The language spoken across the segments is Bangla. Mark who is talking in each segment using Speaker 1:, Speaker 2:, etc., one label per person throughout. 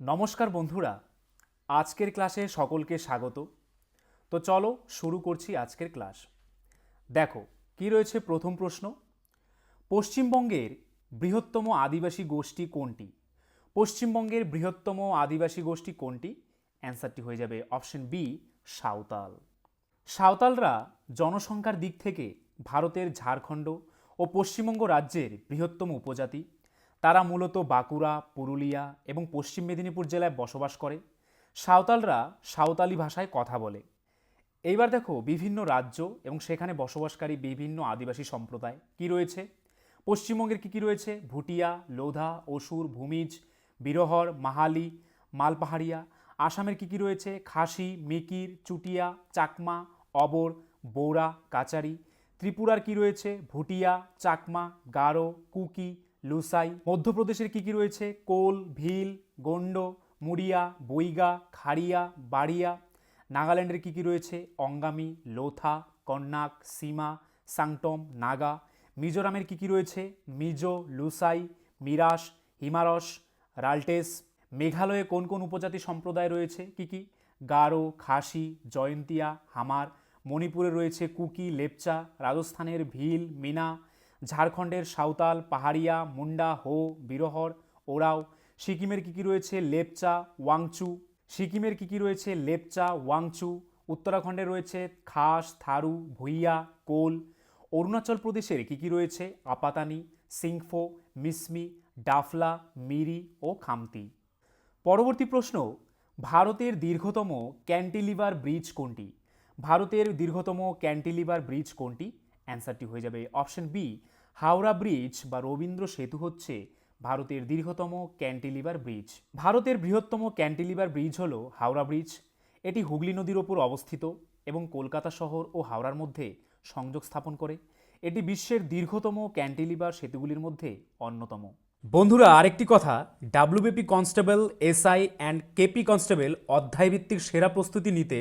Speaker 1: নমস্কার বন্ধুরা, আজকের ক্লাসে সকলকে স্বাগত। তো চলো শুরু করছি আজকের ক্লাস। দেখো কি রয়েছে প্রথম প্রশ্ন। পশ্চিমবঙ্গের বৃহত্তম আদিবাসী গোষ্ঠী কোনটি? পশ্চিমবঙ্গের বৃহত্তম আদিবাসী গোষ্ঠী কোনটি? অ্যান্সারটি হয়ে যাবে অপশন বি, সাঁওতাল। সাঁওতালরা জনসংখ্যার দিক থেকে ভারতের ঝাড়খণ্ড ও পশ্চিমবঙ্গ রাজ্যের বৃহত্তম উপজাতি। তারা মূলত বাঁকুড়া, পুরুলিয়া এবং পশ্চিম মেদিনীপুর জেলায় বসবাস করে। সাঁওতালরা সাঁওতালি ভাষায় কথা বলে। এইবার দেখো বিভিন্ন রাজ্য এবং সেখানে বসবাসকারী বিভিন্ন আদিবাসী সম্প্রদায় কি রয়েছে। পশ্চিমবঙ্গের কী কী রয়েছে? ভুটিয়া, লোধা, অসুর, ভূমিজ, বিরহর, মাহালি, মালপাহাড়িয়া। আসামের কী কী রয়েছে? খাসি, মিকির, চুটিয়া, চাকমা, অবর, বৌরা, কাচারি। ত্রিপুরার কি রয়েছে? ভুটিয়া, চাকমা, গারো, কুকি, লুসাই। মধ্যপ্রদেশের কী কী রয়েছে? কোল, ভিল, গোন্ড, মুড়িয়া, বৈগা, খাড়িয়া, বাড়িয়া। নাগাল্যান্ডের কী কী রয়েছে? অঙ্গামি, লোথা, কন্যাক, সীমা, সাংটম, নাগা। মিজোরামের কী কী রয়েছে? মিজো, লুসাই, মিরাস, হিমারস, রাল্টেস। মেঘালয়ে কোন কোন উপজাতি সম্প্রদায় রয়েছে? কী কী? গারো, খাসি, জয়ন্তিয়া, হামার। মণিপুরে রয়েছে কুকি, লেপচা। রাজস্থানের ভিল, মিনা। ঝাড়খণ্ডের সাঁওতাল, পাহাড়িয়া, মুন্ডা, হো, বিরহর, ওরাও। সিকিমের কী কী রয়েছে? লেপচা, ওয়াংচু। সিকিমের কী কী রয়েছে? লেপচা, ওয়াংচু। উত্তরাখণ্ডে রয়েছে খাস, থারু, ভুইয়া, কোল। অরুণাচল প্রদেশের কী কী রয়েছে? আপাতানি, সিংফো, মিসমি, ডাফলা, মিরি ও খামতি। পরবর্তী প্রশ্ন, ভারতের দীর্ঘতম ক্যান্টিলিভার ব্রিজ কোনটি? ভারতের দীর্ঘতম ক্যান্টিলিভার ব্রিজ কোনটি? অ্যান্সারটি হয়ে যাবে অপশন বি, হাওড়া ব্রিজ বা রবীন্দ্র সেতু হচ্ছে ভারতের দীর্ঘতম ক্যান্টিলিভার ব্রিজ। ভারতের বৃহত্তম ক্যান্টিলিভার ব্রিজ হল হাওড়া ব্রিজ। এটি হুগলি নদীর ওপর অবস্থিত এবং কলকাতা শহর ও হাওড়ার মধ্যে সংযোগ স্থাপন করে। এটি বিশ্বের দীর্ঘতম ক্যান্টিলিভার সেতুগুলির মধ্যে অন্যতম। বন্ধুরা, আরেকটি কথা, WBP constable, SI and KP constable অধ্যায়ভিত্তিক সেরা প্রস্তুতি নিতে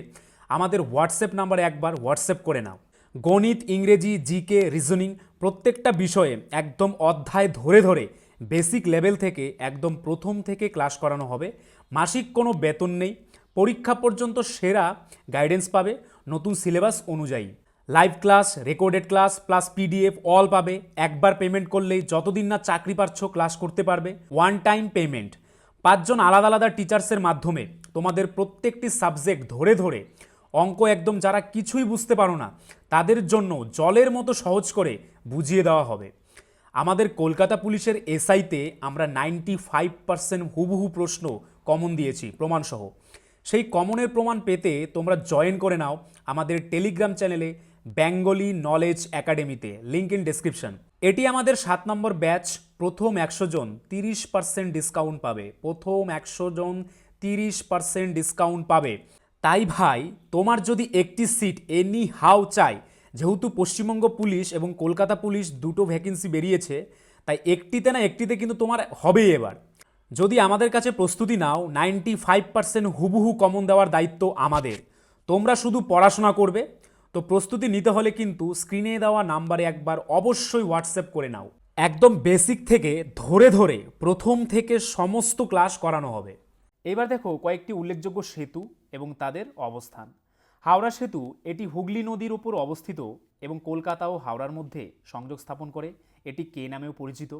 Speaker 1: আমাদের হোয়াটসঅ্যাপ নাম্বারে একবার হোয়াটসঅ্যাপ করে নাও। গণিত, ইংরেজি, জিকে, রিজনিং প্রত্যেকটা বিষয়ে একদম অধ্যায় ধরে ধরে বেসিক লেভেল থেকে একদম প্রথম থেকে ক্লাস করানো হবে। মাসিক কোনো বেতন নেই। পরীক্ষা পর্যন্ত সেরা গাইডেন্স পাবে নতুন সিলেবাস অনুযায়ী। Live class, recorded class plus PDF all পাবে। একবার পেমেন্ট করলেই যতদিন না চাকরি পাচ্ছ ক্লাস করতে পারবে। One time payment. 5জন আলাদা আলাদা টিচার্সের মাধ্যমে তোমাদের প্রত্যেকটি সাবজেক্ট ধরে ধরে অঙ্ক একদম যারা কিছুই বুঝতে পারো না তাদের জন্য জলের মতো সহজ করে বুঝিয়ে দেওয়া হবে। আমাদের কলকাতা পুলিশের এসআইতে আমরা 95% হুবহু প্রশ্ন কমন দিয়েছি প্রমাণসহ। সেই কমনের প্রমাণ পেতে তোমরা জয়েন করে নাও আমাদের টেলিগ্রাম চ্যানেলে বেঙ্গলি নলেজ একাডেমিতে, লিঙ্ক ইন ডেসক্রিপশন। এটি আমাদের 7 নম্বর ব্যাচ। প্রথম 100 জন 30% ডিসকাউন্ট পাবে। প্রথম 100 জন 30% ডিসকাউন্ট পাবে। তাই ভাই, তোমার যদি একটি সিট এনি হাউ চাই, যেহেতু পশ্চিমবঙ্গ পুলিশ এবং কলকাতা পুলিশ দুটো ভ্যাকেন্সি বেরিয়েছে, তাই একটিতে না একটিতে কিন্তু তোমার হবেই এবার। যদি আমাদের কাছে প্রস্তুতি নাও, 95% হুবহু কমন দেওয়ার দায়িত্ব আমাদের। তোমরা শুধু পড়াশোনা করবে। তো প্রস্তুতি নিতে হলে কিন্তু স্ক্রিনে দেওয়া নাম্বারে একবার অবশ্যই হোয়াটসঅ্যাপ করে নাও। একদম বেসিক থেকে ধরে ধরে প্রথম থেকে সমস্ত ক্লাস করানো হবে। এবার দেখো কয়েকটি উল্লেখযোগ্য সেতু এবং তাদের অবস্থান। হাওড়া সেতু, এটি হুগলি নদীর উপর অবস্থিত এবং কলকাতা ও হাওড়ার মধ্যে সংযোগ স্থাপন করে। এটি কে নামেও পরিচিত।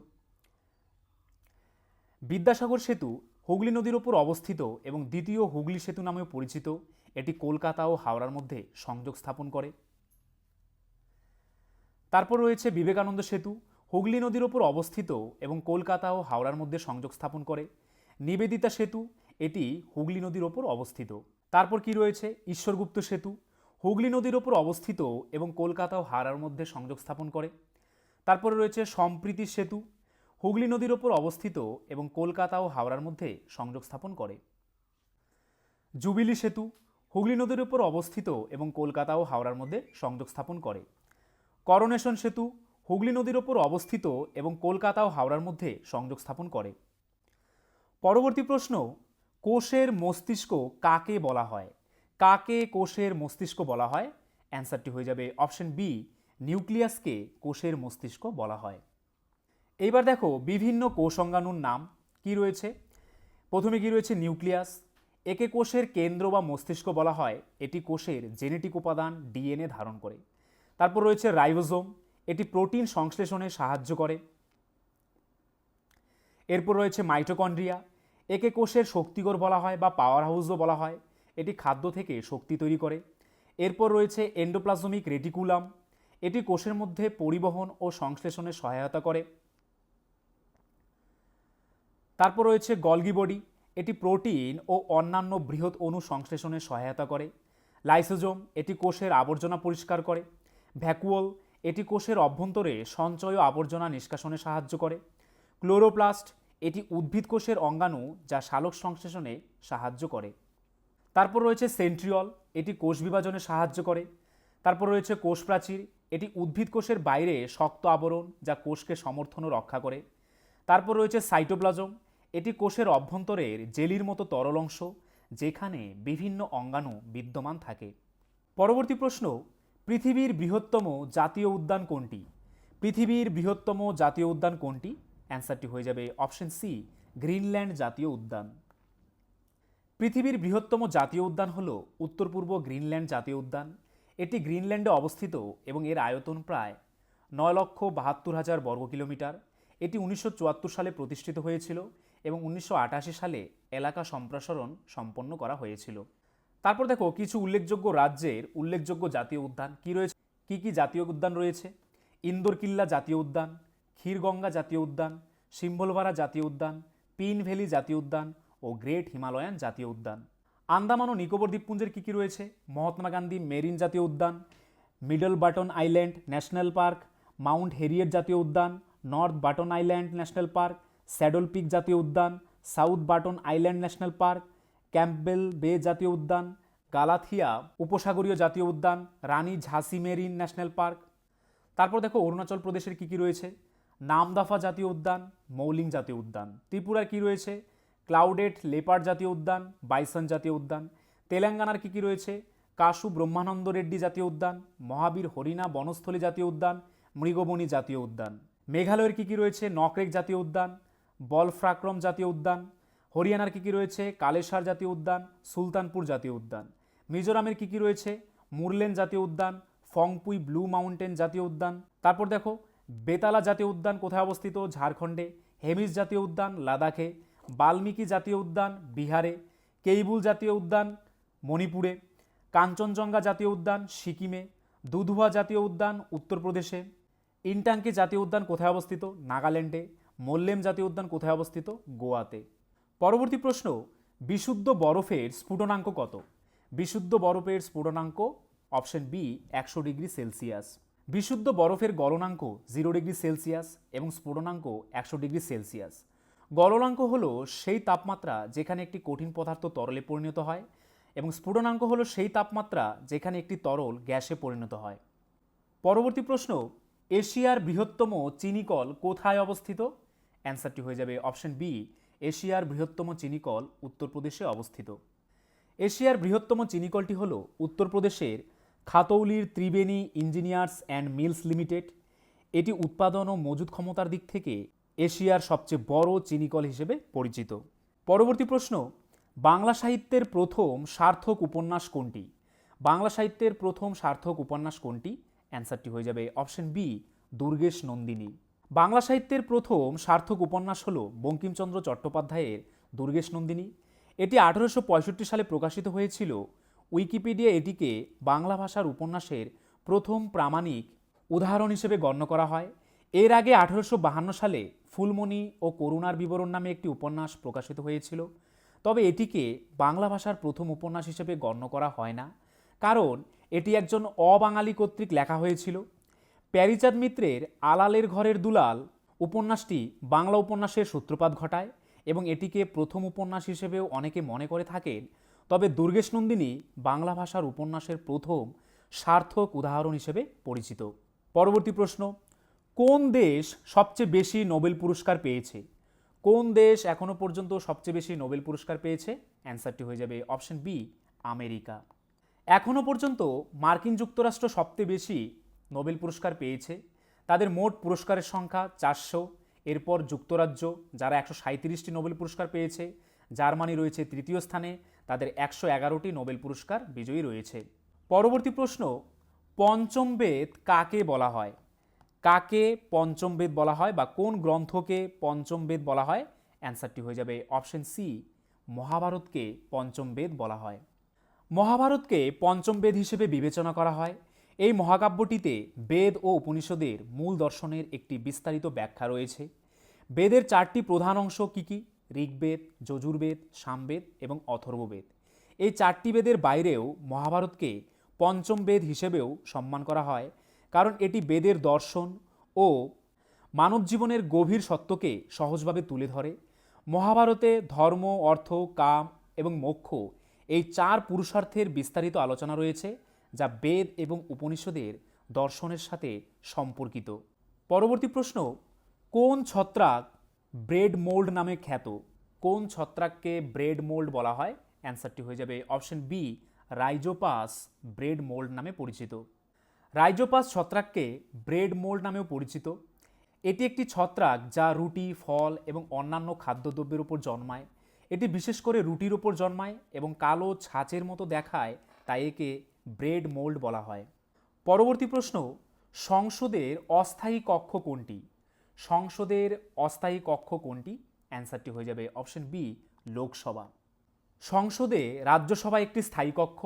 Speaker 1: বিদ্যাসাগর সেতু হুগলি নদীর ওপর অবস্থিত এবং দ্বিতীয় হুগলি সেতু নামেও পরিচিত। এটি কলকাতা ও হাওড়ার মধ্যে সংযোগ স্থাপন করে। তারপর রয়েছে বিবেকানন্দ সেতু, হুগলি নদীর ওপর অবস্থিত এবং কলকাতা ও হাওড়ার মধ্যে সংযোগ স্থাপন করে। নিবেদিতা সেতু, এটি হুগলি নদীর ওপর অবস্থিত। তারপর কি রয়েছে? ঈশ্বরগুপ্ত সেতু, হুগলি নদীর ওপর অবস্থিত এবং কলকাতা ও হাওড়ার মধ্যে সংযোগ স্থাপন করে। তারপরে রয়েছে সম্প্রীতি সেতু, হুগলি নদীর ওপর অবস্থিত এবং কলকাতা ও হাওড়ার মধ্যে সংযোগ স্থাপন করে। জুবিলি সেতু, হুগলি নদীর ওপর অবস্থিত এবং কলকাতা ও হাওড়ার মধ্যে সংযোগ স্থাপন করে। করোনেশন সেতু, হুগলি নদীর ওপর অবস্থিত এবং কলকাতা ও হাওড়ার মধ্যে সংযোগ স্থাপন করে। পরবর্তী প্রশ্ন, কোষের মস্তিষ্ক কাকে বলা হয়? কাকে কোষের মস্তিষ্ক বলা হয়? অ্যান্সারটি হয়ে যাবে অপশন বি, নিউক্লিয়াসকে কোষের মস্তিষ্ক বলা হয়। এইবার দেখো বিভিন্ন কোষ অঙ্গাণুর নাম কি রয়েছে। প্রথমে কি রয়েছে নিউক্লিয়াস, একে কোষের কেন্দ্র বা মস্তিষ্ক বলা হয়, এটি কোষের জেনেটিক উপাদান ডিএনএ ধারণ করে। তারপর রয়েছে রাইবোজোম, এটি প্রোটিন সংশ্লেষণে সাহায্য করে। এরপর রয়েছে মাইটোকন্ড্রিয়া, একে কোষের শক্তিঘর বলা হয় বা পাওয়ার হাউসও বলা হয়, এটি খাদ্য থেকে শক্তি তৈরি করে। এরপর রয়েছে এন্ডোপ্লাজমিক রেটিকুলাম, এটি কোষের মধ্যে পরিবহন ও সংশ্লেষণে সহায়তা করে। তারপর রয়েছে গলগি বডি, এটি প্রোটিন ও অন্যান্য বৃহৎ অণু সংশ্লেষণে সহায়তা করে। লাইসোজোম, এটি কোষের আবর্জনা পরিষ্কার করে। ভ্যাকুওল, এটি কোষের অভ্যন্তরে সঞ্চয় ও আবর্জনা নিষ্কাশনে সাহায্য করে। ক্লোরোপ্লাস্ট, এটি উদ্ভিদ কোষের অঙ্গাণু যা সালোক সংশ্লেষণে সাহায্য করে। তারপর রয়েছে সেন্ট্রিওল, এটি কোষ বিভাজনে সাহায্য করে। তারপর রয়েছে কোষ প্রাচীর, এটি উদ্ভিদ কোষের বাইরে শক্ত আবরণ যা কোষকে সমর্থন ও রক্ষা করে। তারপর রয়েছে সাইটোপ্লাজম, এটি কোষের অভ্যন্তরের জেলির মতো তরল অংশ যেখানে বিভিন্ন অঙ্গাণু বিদ্যমান থাকে। পরবর্তী প্রশ্ন, পৃথিবীর বৃহত্তম জাতীয় উদ্যান কোনটি? পৃথিবীর বৃহত্তম জাতীয় উদ্যান কোনটি? অ্যান্সারটি হয়ে যাবে অপশন সি, গ্রিনল্যান্ড জাতীয় উদ্যান। পৃথিবীর বৃহত্তম জাতীয় উদ্যান হল উত্তর পূর্ব গ্রিনল্যান্ড জাতীয় উদ্যান। এটি গ্রিনল্যান্ডে অবস্থিত এবং এর আয়তন প্রায় 9,72,000 বর্গ কিলোমিটার। এটি 1974 সালে প্রতিষ্ঠিত হয়েছিল এবং 1988 সালে এলাকা সম্প্রসারণ সম্পন্ন করা হয়েছিল। তারপর দেখো কিছু উল্লেখযোগ্য রাজ্যের উল্লেখযোগ্য জাতীয় উদ্যান কি রয়েছে। কি কি জাতীয় উদ্যান রয়েছে? ইন্দোর-কিল্লা জাতীয় উদ্যান, ক্ষীরগঙ্গা জাতীয় উদ্যান, সিম্ভলভারা জাতীয় উদ্যান, পিন ভ্যালি জাতীয় উদ্যান ও গ্রেট হিমালয়ান জাতীয় উদ্যান। আন্দামান ও নিকোবর দ্বীপপুঞ্জের কী কী রয়েছে? মহাত্মা গান্ধী মেরিন জাতীয় উদ্যান, Middle Button Island National Park, Mount Harriet জাতীয় উদ্যান, North Button Island National Park, Saddle Peak জাতীয় উদ্যান, South Button Island National Park, Campbell Bay জাতীয় উদ্যান, গালাথিয়া উপসাগরীয় জাতীয় উদ্যান, রানী ঝাঁসি মেরিন ন্যাশনাল পার্ক। তারপর দেখো অরুণাচল প্রদেশের কী কী রয়েছে? নামদাফা জাতীয় উদ্যান, মৌলিং জাতীয় উদ্যান। ত্রিপুরার কী রয়েছে? ক্লাউডেড লেপার্ড জাতীয় উদ্যান, বাইসন জাতীয় উদ্যান। তেলেঙ্গানার কী কী রয়েছে? কাশু ব্রহ্মানন্দ রেড্ডি জাতীয় উদ্যান, মহাবীর হরিণা বনস্থলী জাতীয় উদ্যান, মৃগবনী জাতীয় উদ্যান। মেঘালয়ের কী কী রয়েছে? নকরেক জাতীয় উদ্যান, বলফ্রাক্রম জাতীয় উদ্যান। হরিয়ানার কী কী রয়েছে? কালেসার জাতীয় উদ্যান, সুলতানপুর জাতীয় উদ্যান। মিজোরামের কী কী রয়েছে? মুরলেন জাতীয় উদ্যান, ফংপুই ব্লু মাউন্টেন জাতীয় উদ্যান। তারপর দেখো বেতালা জাতীয় উদ্যান কোথায় অবস্থিত? ঝাড়খণ্ডে। হেমিস জাতীয় উদ্যান লাদাখে। বাল্মীকি জাতীয় উদ্যান বিহারে। কেইবুল জাতীয় উদ্যান মণিপুরে। কাঞ্চনজঙ্ঘা জাতীয় উদ্যান সিকিমে। দুধুয়া জাতীয় উদ্যান উত্তরপ্রদেশে। ইনটাঙ্কি জাতীয় উদ্যান কোথায় অবস্থিত? নাগাল্যান্ডে। মোল্লেম জাতীয় উদ্যান কোথায় অবস্থিত? গোয়াতে। পরবর্তী প্রশ্ন, বিশুদ্ধ বরফের স্ফুটনাঙ্ক কত? বিশুদ্ধ বরফের স্ফুটনাঙ্ক অপশন বি 100 ডিগ্রি সেলসিয়াস। বিশুদ্ধ বরফের গলনাঙ্ক 0 ডিগ্রি সেলসিয়াস এবং স্ফুটনাঙ্ক 100 ডিগ্রি সেলসিয়াস। গলনাঙ্ক হলো সেই তাপমাত্রা যেখানে একটি কঠিন পদার্থ তরলে পরিণত হয় এবং স্ফুটনাঙ্ক হলো সেই তাপমাত্রা যেখানে একটি তরল গ্যাসে পরিণত হয়। পরবর্তী প্রশ্ন, এশিয়ার বৃহত্তম চিনিকল কোথায় অবস্থিত? অ্যান্সারটি হয়ে যাবে অপশন বি, এশিয়ার বৃহত্তম চিনিকল উত্তরপ্রদেশে অবস্থিত। এশিয়ার বৃহত্তম চিনিকলটি হল উত্তরপ্রদেশের খাতৌলির Triveni Engineers and Mills Limited. এটি উৎপাদন ও মজুত ক্ষমতার দিক থেকে এশিয়ার সবচেয়ে বড় চিনিকল হিসেবে পরিচিত। পরবর্তী প্রশ্ন, বাংলা সাহিত্যের প্রথম সার্থক উপন্যাস কোনটি? বাংলা সাহিত্যের প্রথম সার্থক উপন্যাস কোনটি? অ্যান্সারটি হয়ে যাবে অপশন বি, দুর্গেশ নন্দিনী। বাংলা সাহিত্যের প্রথম সার্থক উপন্যাস হল বঙ্কিমচন্দ্র চট্টোপাধ্যায়ের দুর্গেশ নন্দিনী। এটি 1865 সালে প্রকাশিত হয়েছিল। উইকিপিডিয়া এটিকে বাংলা ভাষার উপন্যাসের প্রথম প্রামাণিক উদাহরণ হিসেবে গণ্য করা হয়। এর আগে 1852 সালে ফুলমণি ও করুণার বিবরণ নামে একটি উপন্যাস প্রকাশিত হয়েছিল, তবে এটিকে বাংলা ভাষার প্রথম উপন্যাস হিসেবে গণ্য করা হয় না, কারণ এটি একজন অবাঙালি কর্তৃক লেখা হয়েছিল। প্যারীচাঁদ মিত্রের আলালের ঘরের দুলাল উপন্যাসটি বাংলা উপন্যাসের সূত্রপাত ঘটায় এবং এটিকে প্রথম উপন্যাস হিসেবেও অনেকে মনে করে থাকেন, তবে দুর্গেশ নন্দিনী বাংলা ভাষার উপন্যাসের প্রথম সার্থক উদাহরণ হিসেবে পরিচিত। পরবর্তী প্রশ্ন, কোন দেশ সবচেয়ে বেশি নোবেল পুরস্কার পেয়েছে? কোন দেশ এখনো পর্যন্ত সবচেয়ে বেশি নোবেল পুরস্কার পেয়েছে? অ্যান্সারটি হয়ে যাবে অপশন বি, আমেরিকা। এখনো পর্যন্ত মার্কিন যুক্তরাষ্ট্র সবচেয়ে বেশি নোবেল পুরস্কার পেয়েছে। তাদের মোট পুরস্কারের সংখ্যা 400। এরপর যুক্তরাজ্য, যারা 137টি নোবেল পুরস্কার পেয়েছে, জার্মানি রয়েছে তৃতীয় স্থানে, তাদের 111টি নোবেল পুরস্কার বিজয়ী রয়েছে। পরবর্তী প্রশ্ন, পঞ্চম বেদ কাকে বলা হয়? কাকে পঞ্চম বেদ বলা হয় বা কোন গ্রন্থকে পঞ্চম বেদ বলা হয়? অ্যান্সারটি হয়ে যাবে অপশন সি, মহাভারতকে পঞ্চম বেদ বলা হয়। মহাভারতকে পঞ্চম বেদ হিসেবে বিবেচনা করা হয়। এই মহাকাব্যটিতে বেদ ও উপনিষদের মূল দর্শনের একটি বিস্তারিত ব্যাখ্যা রয়েছে। বেদের 4টি প্রধান অংশ কী কী? ঋগ্বেদ, যজুর্বেদ, সামবেদ এবং অথর্ববেদ। এই 4টি বেদের বাইরেও মহাভারতকে পঞ্চম বেদ হিসেবেও সম্মান করা হয়, কারণ এটি বেদের দর্শন ও মানব জীবনের গভীর সত্যকে সহজভাবে তুলে ধরে। মহাভারতে ধর্ম, অর্থ, কাম এবং মোক্ষ এই 4 পুরুষার্থের বিস্তারিত আলোচনা রয়েছে, যা বেদ এবং উপনিষদের দর্শনের সাথে সম্পর্কিত। পরবর্তী প্রশ্ন, কোন ছত্রাক ব্রেড মোল্ড নামে খ্যাত? কোন ছত্রাককে ব্রেড মোল্ড বলা হয়? অ্যান্সারটি হয়ে যাবে option B, Rhizopus bread mould নামে পরিচিত। রাইজোপাস ছত্রাককে ব্রেড মোল্ড নামেও পরিচিত। এটি একটি ছত্রাক যা রুটি, ফল এবং অন্যান্য খাদ্যদ্রব্যের উপর জন্মায়। এটি বিশেষ করে রুটির উপর জন্মায় এবং কালো ছাঁচের মতো দেখায়, তাই একে ব্রেড মোল্ড বলা হয়। পরবর্তী প্রশ্ন, সংসদের অস্থায়ী কক্ষ কোনটি? সংসদের অস্থায়ী কক্ষ কোনটি? অ্যান্সারটি হয়ে যাবে অপশন বি, লোকসভা। সংসদে রাজ্যসভা একটি স্থায়ী কক্ষ,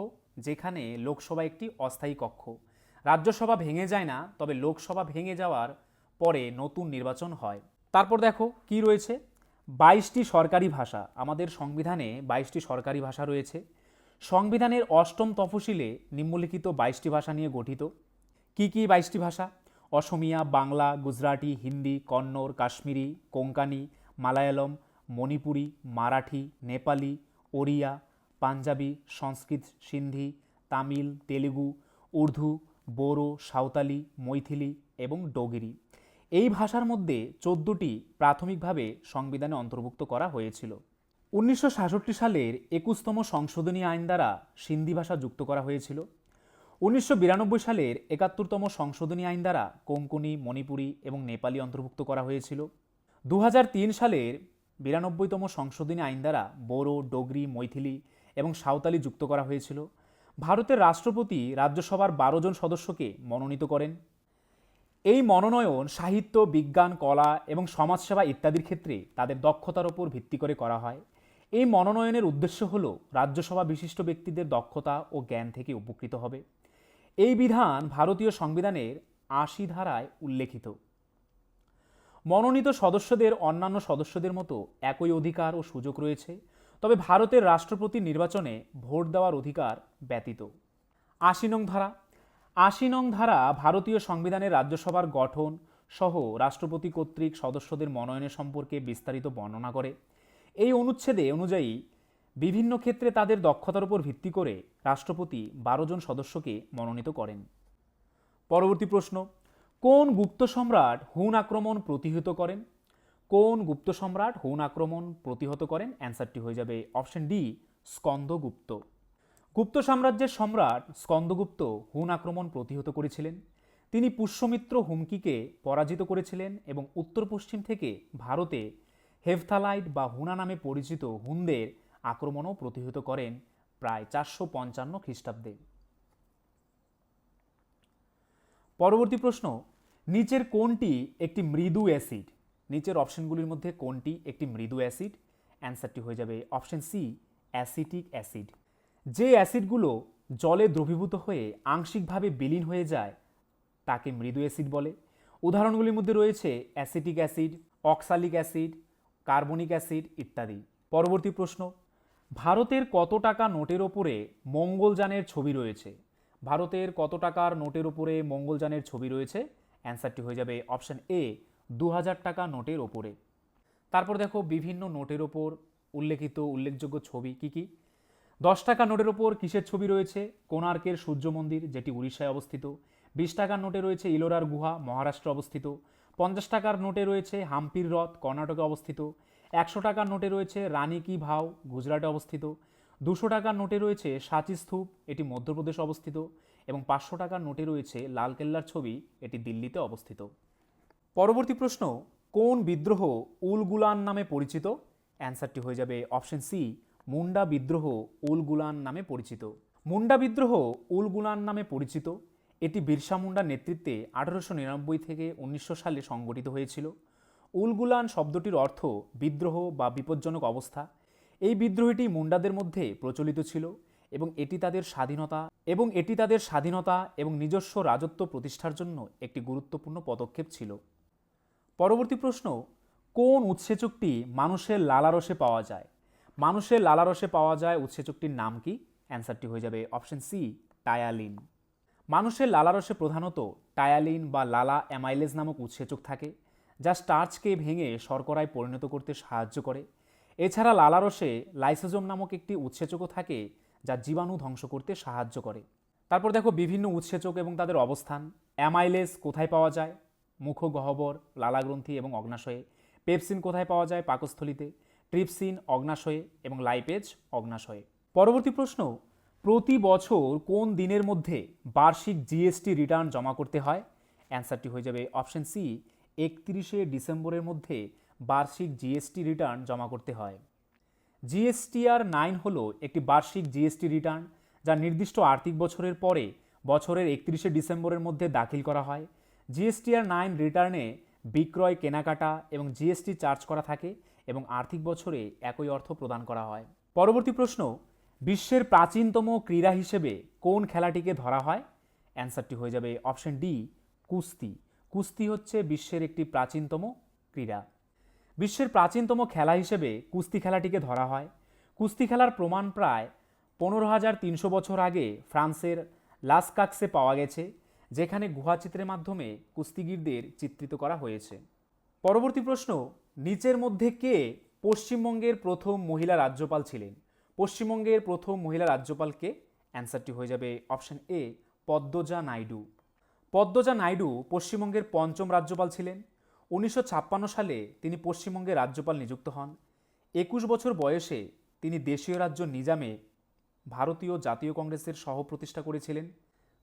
Speaker 1: যেখানে লোকসভা একটি অস্থায়ী কক্ষ। রাজ্যসভা ভেঙে যায় না, তবে লোকসভা ভেঙে যাওয়ার পরে নতুন নির্বাচন হয়। তারপর দেখো কি রয়েছে, 22টি সরকারি ভাষা। আমাদের সংবিধানে 22টি সরকারি ভাষা রয়েছে। সংবিধানের 8ম তফসিলে নিম্নলিখিত 22টি ভাষা নিয়ে গঠিত। কি কি 22টি ভাষা? অসমিয়া, বাংলা, গুজরাটি, হিন্দি, কন্নড়, কাশ্মীরি, কোঙ্কানি, মালায়ালম, মণিপুরি, মারাঠি, নেপালি, ওড়িয়া, পাঞ্জাবি, সংস্কৃত, সিন্ধি, তামিল, তেলুগু, উর্দু, বোরো, সাঁওতালি, মৈথিলি এবং ডোগরি। এই ভাষার মধ্যে 14টি প্রাথমিকভাবে সংবিধানে অন্তর্ভুক্ত করা হয়েছিল। 1966 সালের 21তম সংশোধনী আইন দ্বারা সিন্ধি ভাষা যুক্ত করা হয়েছিল। 1992 সালের 71তম সংশোধনী আইন দ্বারা কোঙ্কনি, মণিপুরি এবং নেপালি অন্তর্ভুক্ত করা হয়েছিল। 2003 সালের 92তম সংশোধনী আইন দ্বারা বোরো, ডোগরি, মৈথিলি এবং সাঁওতালি যুক্ত করা হয়েছিল। ভারতের রাষ্ট্রপতি রাজ্যসভার 12 জন সদস্যকে মনোনীত করেন। এই মনোনয়ন সাহিত্য, বিজ্ঞান, কলা এবং সমাজসেবা ইত্যাদির ক্ষেত্রে তাদের দক্ষতার উপর ভিত্তি করে করা হয়। এই মনোনয়নের উদ্দেশ্য হল রাজ্যসভা বিশিষ্ট ব্যক্তিদের দক্ষতা ও জ্ঞান থেকে উপকৃত হবে। এই বিধান ভারতীয় সংবিধানের 80 ধারায় উল্লেখিত। মনোনীত সদস্যদের অন্যান্য সদস্যদের মতো একই অধিকার ও সুযোগ রয়েছে, তবে ভারতের রাষ্ট্রপতি নির্বাচনে ভোট দেওয়ার অধিকার ব্যতীত। 80 নং ধারা। 80 নং ধারা ভারতীয় সংবিধানের রাজ্যসভার গঠন সহ রাষ্ট্রপতি কর্তৃক সদস্যদের মনোনয়নের সম্পর্কে বিস্তারিত বর্ণনা করে। এই অনুচ্ছেদে অনুযায়ী বিভিন্ন ক্ষেত্রে তাদের দক্ষতার উপর ভিত্তি করে রাষ্ট্রপতি 12 জন সদস্যকে মনোনীত করেন। পরবর্তী প্রশ্ন, কোন গুপ্ত সম্রাট হুন আক্রমণ প্রতিহত করেন? কোন গুপ্ত সম্রাট হুন আক্রমণ প্রতিহত করেন? অ্যান্সারটি হয়ে যাবে অপশন ডি, স্কন্দগুপ্ত। গুপ্ত সাম্রাজ্যের সম্রাট স্কন্দগুপ্ত হুন আক্রমণ প্রতিহত করেছিলেন। তিনি পুষ্যমিত্র হুমকিকে পরাজিত করেছিলেন এবং উত্তর পশ্চিম থেকে ভারতে হেফথালাইট বা হুনা নামে পরিচিত হুনদের আক্রমণও প্রতিহত করেন প্রায় 455 খ্রিস্টাব্দে। পরবর্তী প্রশ্ন, নিচের কোনটি একটি মৃদু অ্যাসিড? নিচের অপশনগুলির মধ্যে কোনটি একটি মৃদু অ্যাসিড? অ্যান্সারটি হয়ে যাবে অপশন সি, অ্যাসিটিক অ্যাসিড। যে অ্যাসিডগুলো জলে দ্রবীভূত হয়ে আংশিকভাবে বিলীন হয়ে যায় তাকে মৃদু অ্যাসিড বলে। উদাহরণগুলির মধ্যে রয়েছে acetic acid, oxalic acid, carbonic acid ইত্যাদি। পরবর্তী প্রশ্ন, ভারতের কত টাকা নোটের ওপরে মঙ্গলযানের ছবি রয়েছে? ভারতের কত টাকার নোটের ওপরে মঙ্গলযানের ছবি রয়েছে? অ্যান্সারটি হয়ে যাবে অপশন এ, 2000 টাকা নোটের ওপরে। তারপর দেখো বিভিন্ন নোটের ওপর উল্লেখযোগ্য ছবি কি কি। 10 টাকা নোটের ওপর কিসের ছবি রয়েছে? কোণার্কের সূর্য মন্দির, যেটি উড়িষ্যায় অবস্থিত। 20 টাকার নোটে রয়েছে ইলোরার গুহা, মহারাষ্ট্রে অবস্থিত। 50 টাকার নোটে রয়েছে হাম্পির হ্রদ, কর্ণাটকে অবস্থিত। 100 টাকার নোটে রয়েছে রানী কি ভাও, গুজরাটে অবস্থিত। 200 টাকার নোটে রয়েছে সাঁচি স্তূপ, এটি মধ্যপ্রদেশে অবস্থিত। এবং 500 টাকার নোটে রয়েছে লালকেল্লার ছবি, এটি দিল্লিতে অবস্থিত। পরবর্তী প্রশ্ন, কোন বিদ্রোহ উল গুলান নামে পরিচিত? অ্যান্সারটি হয়ে যাবে অপশন সি, মুন্ডা বিদ্রোহ উল গুলান নামে পরিচিত। মুন্ডা বিদ্রোহ উল গুলান নামে পরিচিত। এটি বিরসা মুন্ডার নেতৃত্বে 1899 থেকে 1900 সালে সংগঠিত হয়েছিল। উল গুলান শব্দটির অর্থ বিদ্রোহ বা বিপজ্জনক অবস্থা। এই বিদ্রোহটি মুন্ডাদের মধ্যে প্রচলিত ছিল এবং এটি তাদের স্বাধীনতা এবং নিজস্ব রাজত্ব প্রতিষ্ঠার জন্য একটি গুরুত্বপূর্ণ পদক্ষেপ ছিল। পরবর্তী প্রশ্ন, কোন উৎসেচকটি মানুষের লালারসে পাওয়া যায়? মানুষের লালারসে পাওয়া যায় উৎসেচকটির নাম কি? অ্যান্সারটি হয়ে যাবে অপশন সি, টায়ালিন। মানুষের লালারসে প্রধানত টায়ালিন বা লালা অ্যামাইলেজ নামক উৎসেচক থাকে, যা স্টার্চকে ভেঙে শর্করায় পরিণত করতে সাহায্য করে। এছাড়া লালারসে লাইসোজোম নামক একটি উৎসেচকও থাকে, যা জীবাণু ধ্বংস করতে সাহায্য করে। তারপর দেখো বিভিন্ন উৎসেচক এবং তাদের অবস্থান। অ্যামাইলেজ কোথায় পাওয়া যায়? মুখগহ্বর, লালাগ্রন্থি এবং অগ্নাশয়ে। পেপসিন কোথায় পাওয়া যায়? পাকস্থলিতে। ট্রিপসিন অগ্নাশয়ে এবং লাইপেজ অগ্নাশয়ে। পরবর্তী প্রশ্ন, প্রতি বছর কোন দিনের মধ্যে বার্ষিক জিএসটি রিটার্ন জমা করতে হয়? অ্যান্সারটি হয়ে যাবে অপশন সি, 31শে ডিসেম্বরের মধ্যে বার্ষিক জিএসটি রিটার্ন জমা করতে হয়। জিএসটিআর 9 হলো একটি বার্ষিক জিএসটি রিটার্ন, যা নির্দিষ্ট আর্থিক বছরের পরে বছরের 31শে ডিসেম্বরের মধ্যে দাখিল করা হয়। জিএসটিআর 9 রিটার্নে বিক্রয়, কেনাকাটা এবং জিএসটি চার্জ করা থাকে এবং আর্থিক বছরে একই অর্থ প্রদান করা হয়। পরবর্তী প্রশ্ন, বিশ্বের প্রাচীনতম ক্রীড়া হিসেবে কোন খেলাটিকে ধরা হয়? অ্যান্সারটি হয়ে যাবে অপশন ডি, কুস্তি। কুস্তি হচ্ছে বিশ্বের একটি প্রাচীনতম ক্রীড়া। বিশ্বের প্রাচীনতম খেলা হিসেবে কুস্তি খেলাটিকে ধরা হয়। কুস্তি খেলার প্রমাণ প্রায় 15,300 বছর আগে ফ্রান্সের লাসকাক্সে পাওয়া গেছে, যেখানে গুহাচিত্রের মাধ্যমে কুস্তিগীরদের চিত্রিত করা হয়েছে। পরবর্তী প্রশ্ন, নিচের মধ্যে কে পশ্চিমবঙ্গের প্রথম মহিলা রাজ্যপাল ছিলেন? পশ্চিমবঙ্গের প্রথম মহিলা রাজ্যপাল কে? অ্যান্সারটি হয়ে যাবে অপশন এ, পদ্মজা নাইডু। পদ্মজা নাইডু পশ্চিমবঙ্গের পঞ্চম রাজ্যপাল ছিলেন। 1956 সালে তিনি পশ্চিমবঙ্গের রাজ্যপাল নিযুক্ত হন। 21 বছর বয়সে তিনি দেশীয় রাজ্য নিজামে ভারতীয় জাতীয় কংগ্রেসের সহ প্রতিষ্ঠা করেছিলেন।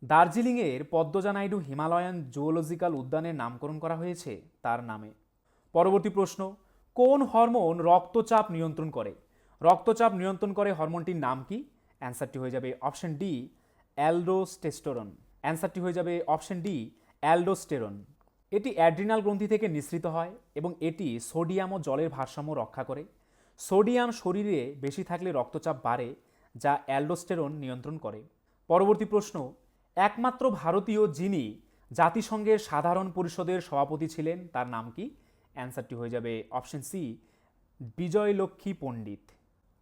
Speaker 1: দার্জিলিংয়ের পদ্মজা নাইডু হিমালয়ান জুওলজিক্যাল উদ্যানের নামকরণ করা হয়েছে তার নামে। পরবর্তী প্রশ্ন, কোন হরমোন রক্তচাপ নিয়ন্ত্রণ করে? রক্তচাপ নিয়ন্ত্রণ করে হরমোনটির নাম কি? অ্যান্সারটি হয়ে যাবে অপশন ডি, অ্যালডোস্টেরন। অ্যান্সারটি হয়ে যাবে অপশন ডি, অ্যালডোস্টেরন। এটি অ্যাড্রিনাল গ্রন্থি থেকে নিঃসৃত হয় এবং এটি সোডিয়াম ও জলের ভারসাম্য রক্ষা করে। সোডিয়াম শরীরে বেশি থাকলে রক্তচাপ বাড়ে, যা অ্যালডোস্টেরন নিয়ন্ত্রণ করে। পরবর্তী প্রশ্ন, একমাত্র ভারতীয় যিনি জাতিসংঘের সাধারণ পরিষদের সভাপতি ছিলেন তার নাম কি? অ্যান্সারটি হয়ে যাবে অপশন সি, বিজয়লক্ষ্মী পণ্ডিত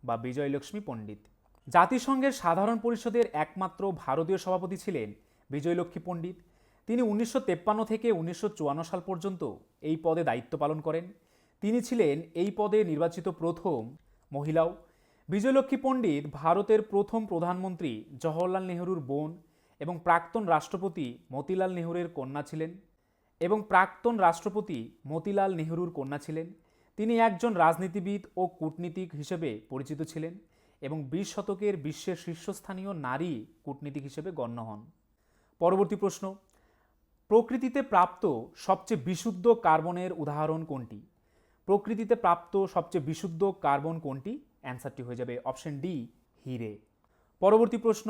Speaker 1: বা বিজয়লক্ষ্মী পণ্ডিত। জাতিসংঘের সাধারণ পরিষদের একমাত্র ভারতীয় সভাপতি ছিলেন বিজয়লক্ষ্মী পণ্ডিত। তিনি 1953 থেকে 1954 সাল পর্যন্ত এই পদে দায়িত্ব পালন করেন। তিনি ছিলেন এই পদে নির্বাচিত প্রথম মহিলাও। বিজয়লক্ষ্মী পণ্ডিত ভারতের প্রথম প্রধানমন্ত্রী জওহরলাল নেহরুর বোন এবং প্রাক্তন রাষ্ট্রপতি মতিলাল নেহরুর কন্যা ছিলেন। তিনি একজন রাজনীতিবিদ ও কূটনীতিক হিসেবে পরিচিত ছিলেন এবং 20 শতকের বিশ্বের শীর্ষস্থানীয় নারী কূটনীতিক হিসেবে গণ্য হন। পরবর্তী প্রশ্ন, প্রকৃতিতে প্রাপ্ত সবচেয়ে বিশুদ্ধ কার্বনের উদাহরণ কোনটি? প্রকৃতিতে প্রাপ্ত সবচেয়ে বিশুদ্ধ কার্বন কোনটি? অ্যান্সারটি হয়ে যাবে অপশন ডি, হিরে। পরবর্তী প্রশ্ন,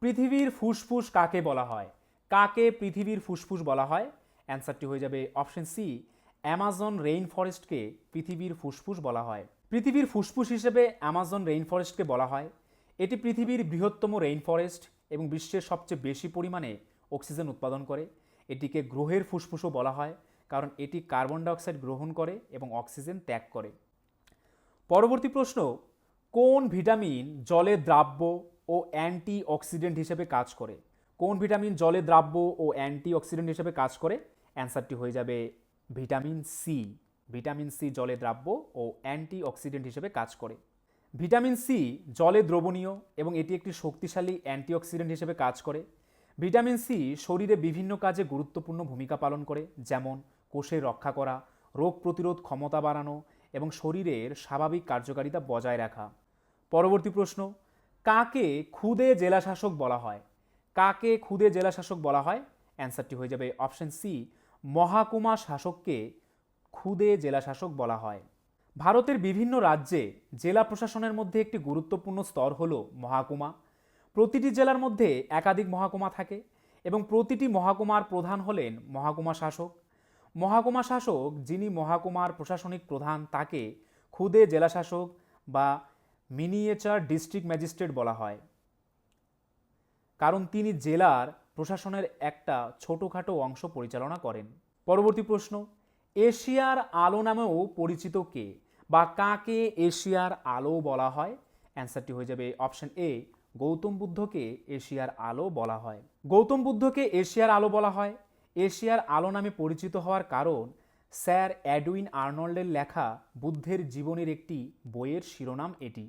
Speaker 1: পৃথিবীর ফুসফুস কাকে বলা হয়? কাকে পৃথিবীর ফুসফুস বলা হয়? অ্যান্সারটি হয়ে যাবে অপশন সি, অ্যামাজন রেইন ফরেস্টকে পৃথিবীর ফুসফুস বলা হয়। পৃথিবীর ফুসফুস হিসেবে অ্যামাজন রেইন ফরেস্টকে বলা হয়। এটি পৃথিবীর বৃহত্তম রেইন ফরেস্ট এবং বিশ্বের সবচেয়ে বেশি পরিমাণে অক্সিজেন উৎপাদন করে। এটিকে গ্রহের ফুসফুসও বলা হয়, কারণ এটি কার্বন ডাইঅক্সাইড গ্রহণ করে এবং অক্সিজেন ত্যাগ করে। পরবর্তী প্রশ্ন, কোন ভিটামিন জলে দ্রাব্য ও অ্যান্টি অক্সিডেন্ট হিসেবে কাজ করে? কোন ভিটামিন জলে দ্রাব্য ও অ্যান্টি অক্সিডেন্ট হিসেবে কাজ করে? অ্যান্সারটি হয়ে যাবে ভিটামিন সি। ভিটামিন সি জলে দ্রাব্য ও অ্যান্টি অক্সিডেন্ট হিসেবে কাজ করে। ভিটামিন সি জলে দ্রবণীয় এবং এটি একটি শক্তিশালী অ্যান্টিঅক্সিডেন্ট হিসেবে কাজ করে। ভিটামিন সি শরীরে বিভিন্ন কাজে গুরুত্বপূর্ণ ভূমিকা পালন করে, যেমন কোষের রক্ষা করা, রোগ প্রতিরোধ ক্ষমতা বাড়ানো এবং শরীরের স্বাভাবিক কার্যকারিতা বজায় রাখা। পরবর্তী প্রশ্ন, কাকে ক্ষুদে জেলাশাসক বলা হয়? কাকে ক্ষুদে জেলাশাসক বলা হয়? অ্যান্সারটি হয়ে যাবে অপশন সি, মহাকুমা শাসককে ক্ষুদে জেলাশাসক বলা হয়। ভারতের বিভিন্ন রাজ্যে জেলা প্রশাসনের মধ্যে একটি গুরুত্বপূর্ণ স্তর হল মহাকুমা। প্রতিটি জেলার মধ্যে একাধিক মহাকুমা থাকে এবং প্রতিটি মহাকুমার প্রধান হলেন মহাকুমা শাসক। মহাকুমা শাসক যিনি মহাকুমার প্রশাসনিক প্রধান তাকে খুদে জেলাশাসক বা মিনিয়েচার ডিস্ট্রিক্ট ম্যাজিস্ট্রেট বলা হয়, কারণ তিনি জেলার প্রশাসনের একটা ছোটোখাটো অংশ পরিচালনা করেন। পরবর্তী প্রশ্ন, এশিয়ার আলো নামেও পরিচিত কে বা কাকে এশিয়ার আলো বলা হয়? অ্যান্সারটি হয়ে যাবে অপশন এ, গৌতম বুদ্ধকে এশিয়ার আলো বলা হয়। গৌতম বুদ্ধকে এশিয়ার আলো বলা হয়। এশিয়ার আলো নামে পরিচিত হওয়ার কারণ স্যার এডউইন আর্নল্ডের লেখা বুদ্ধের জীবনের একটি বইয়ের শিরোনাম এটি।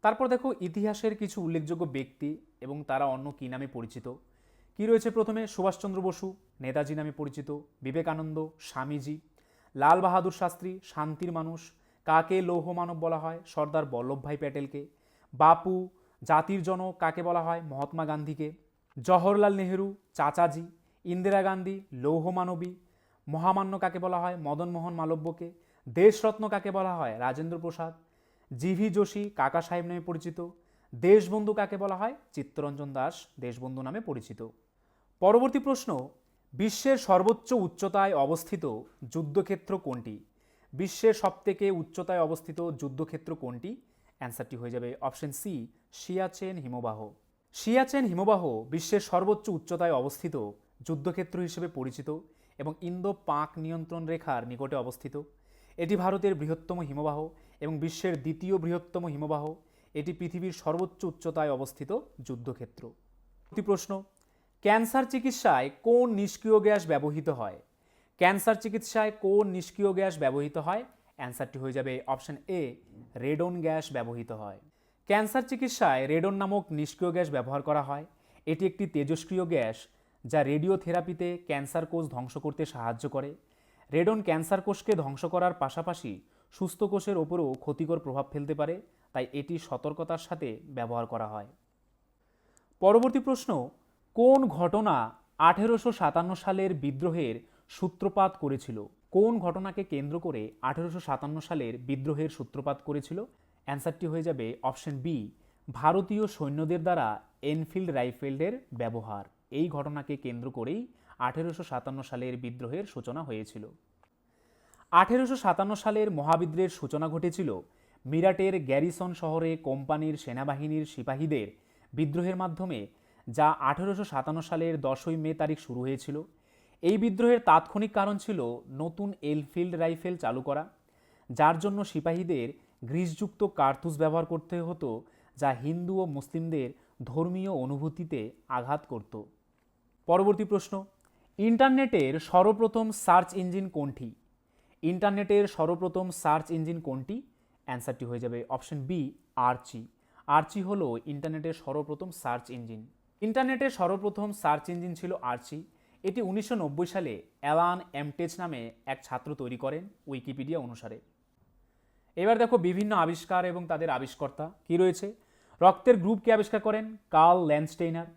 Speaker 1: তারপর দেখো ইতিহাসের কিছু উল্লেখযোগ্য ব্যক্তি এবং তারা অন্য কী নামে পরিচিত। কি রয়েছে? প্রথমে সুভাষচন্দ্র বসু, নেতাজি নামে পরিচিত, বিবেকানন্দ, স্বামীজি, লাল বাহাদুর শাস্ত্রী, শান্তির মানুষ, কাকে লৌহ মানব বলা হয়? সর্দার বল্লভভাই প্যাটেলকে। বাপু, জাতির জনক কাকে বলা হয়? মহাত্মা গান্ধীকে। জওহরলাল নেহেরু, চাচাজি, ইন্দিরা গান্ধী, লৌহ মানবী। মহামান্য কাকে বলা হয়? মদনমোহন মালব্যকে। দেশরত্ন কাকে বলা হয়? রাজেন্দ্র প্রসাদ। জিভি যোশী কাকা সাহেব নামে পরিচিত। দেশবন্ধু কাকে বলা হয়? চিত্তরঞ্জন দাস দেশবন্ধু নামে পরিচিত। পরবর্তী প্রশ্ন, বিশ্বের সর্বোচ্চ উচ্চতায় অবস্থিত যুদ্ধক্ষেত্র কোনটি? বিশ্বের সবথেকে উচ্চতায় অবস্থিত যুদ্ধক্ষেত্র কোনটি? অ্যান্সারটি হয়ে যাবে অপশন সি, সিয়াচেন হিমবাহ। সিয়াচেন হিমবাহ বিশ্বের সর্বোচ্চ উচ্চতায় অবস্থিত যুদ্ধক্ষেত্র হিসেবে পরিচিত এবং ইন্দো পাক নিয়ন্ত্রণ রেখার নিকটে অবস্থিত। এটি ভারতের বৃহত্তম হিমবাহ এবং বিশ্বের দ্বিতীয় বৃহত্তম হিমবাহ। এটি পৃথিবীর সর্বোচ্চ উচ্চতায় অবস্থিত যুদ্ধক্ষেত্র। প্রশ্ন, ক্যান্সার চিকিৎসায় কোন নিষ্ক্রিয় গ্যাস ব্যবহৃত হয়? ক্যান্সার চিকিৎসায় কোন নিষ্ক্রিয় গ্যাস ব্যবহৃত হয়? অ্যান্সারটি হয়ে যাবে অপশন এ, রেডন গ্যাস ব্যবহৃত হয়। ক্যান্সার চিকিৎসায় রেডন নামক নিষ্ক্রিয় গ্যাস ব্যবহার করা হয়। এটি একটি তেজস্ক্রিয় গ্যাস যা রেডিওথেরাপিতে ক্যান্সার কোষ ধ্বংস করতে সাহায্য করে। রেডন ক্যান্সার কোষকে ধ্বংস করার পাশাপাশি সুস্থ কোষের ওপরও ক্ষতিকর প্রভাব ফেলতে পারে, তাই এটি সতর্কতার সাথে ব্যবহার করা হয়। পরবর্তী প্রশ্ন, কোন ঘটনা 1857 সালের বিদ্রোহের সূত্রপাত করেছিল? কোন ঘটনাকে কেন্দ্র করে 1857 সালের বিদ্রোহের সূত্রপাত করেছিল? অ্যান্সারটি হয়ে যাবে অপশন বি, ভারতীয় সৈন্যদের দ্বারা এনফিল্ড রাইফেলের ব্যবহার। এই ঘটনাকে কেন্দ্র করেই 1857 সালের বিদ্রোহের সূচনা হয়েছিল। 1857 সালের মহাবিদ্রোহের সূচনা ঘটেছিল মিরাটের গ্যারিসন শহরে কোম্পানির সেনাবাহিনীর সিপাহীদের বিদ্রোহের মাধ্যমে, যা 1857 সালের 10ই মে তারিখ শুরু হয়েছিল। এই বিদ্রোহের তাৎক্ষণিক কারণ ছিল নতুন এনফিল্ড রাইফেল চালু করা, যার জন্য সিপাহীদের গ্রিসযুক্ত কার্তুজ ব্যবহার করতে হতো, যা হিন্দু ও মুসলিমদের ধর্মীয় অনুভূতিতে আঘাত করত। পরবর্তী প্রশ্ন, ইন্টারনেটের সর্বপ্রথম সার্চ ইঞ্জিন কোনটি? ইন্টারনেটের সর্বপ্রথম সার্চ ইঞ্জিন কোনটি? অ্যান্সারটি হয়ে যাবে অপশন বি, আর্চি। আর্চি হলো ইন্টারনেটের সর্বপ্রথম সার্চ ইঞ্জিন। ইন্টারনেটের সর্বপ্রথম সার্চ ইঞ্জিন ছিল আর্চি। এটি 1990 সালে অ্যালান এমটেচ নামে এক ছাত্র তৈরি করেন, উইকিপিডিয়া অনুসারে। এবার দেখো বিভিন্ন আবিষ্কার এবং তাদের আবিষ্কর্তা কি রয়েছে। রক্তের গ্রুপকে আবিষ্কার করেন কার্ল ল্যান্ডস্টেইনার।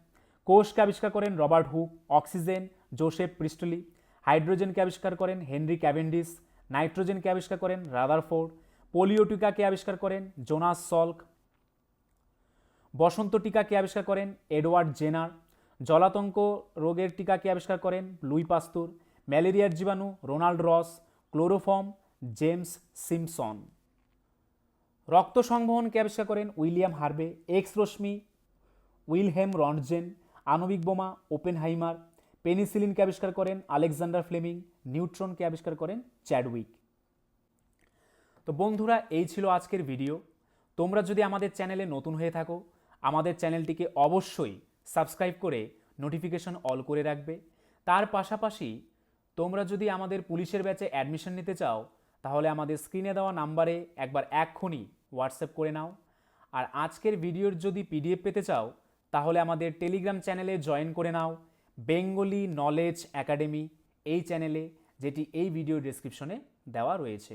Speaker 1: কোষকে আবিষ্কার করেন Robert Hooke. Oxygen Joseph Priestley. হাইড্রোজেনকে আবিষ্কার করেন হেনরি ক্যাভেন্ডিশ। নাইট্রোজেনকে আবিষ্কার করেন রাদারফোর্ড। পোলিও টিকাকে আবিষ্কার করেন জোনাস সল্ক। বসন্ত টিকাকে আবিষ্কার করেন এডওয়ার্ড জেনার। জলাতঙ্ক রোগের টিকাকে আবিষ্কার করেন লুই পাস্তুর। ম্যালেরিয়ার জীবাণু রোনাল্ড রস। Chloroform James Simpson. রক্ত সংবহনকে আবিষ্কার করেন উইলিয়াম হার্ভে। এক্স রশ্মি উইলহেম রন্টজেন। আণবিক বোমা ওপেনহাইমার। পেনিসিলিনকে আবিষ্কার করেন আলেকজান্ডার ফ্লেমিং। নিউট্রনকে আবিষ্কার করেন চ্যাডউইক। তো বন্ধুরা, এই ছিল আজকের ভিডিও। তোমরা যদি আমাদের চ্যানেলে নতুন হয়ে থাকো, আমাদের চ্যানেলটিকে অবশ্যই সাবস্ক্রাইব করে নোটিফিকেশন অল করে রাখবে। তার পাশাপাশি তোমরা যদি আমাদের পুলিশের ব্যাচে অ্যাডমিশন নিতে চাও, তাহলে আমাদের স্ক্রিনে দেওয়া নাম্বারে একবার এক্ষুনি হোয়াটসঅ্যাপ করে নাও। আর আজকের ভিডিওর যদি পিডিএফ পেতে চাও, তাহলে আমাদের টেলিগ্রাম চ্যানেলে জয়েন করে নাও, বেঙ্গলি নলেজ একাডেমি এই চ্যানেলে, যেটি এই ভিডিও ডেসক্রিপশনে দেওয়া রয়েছে।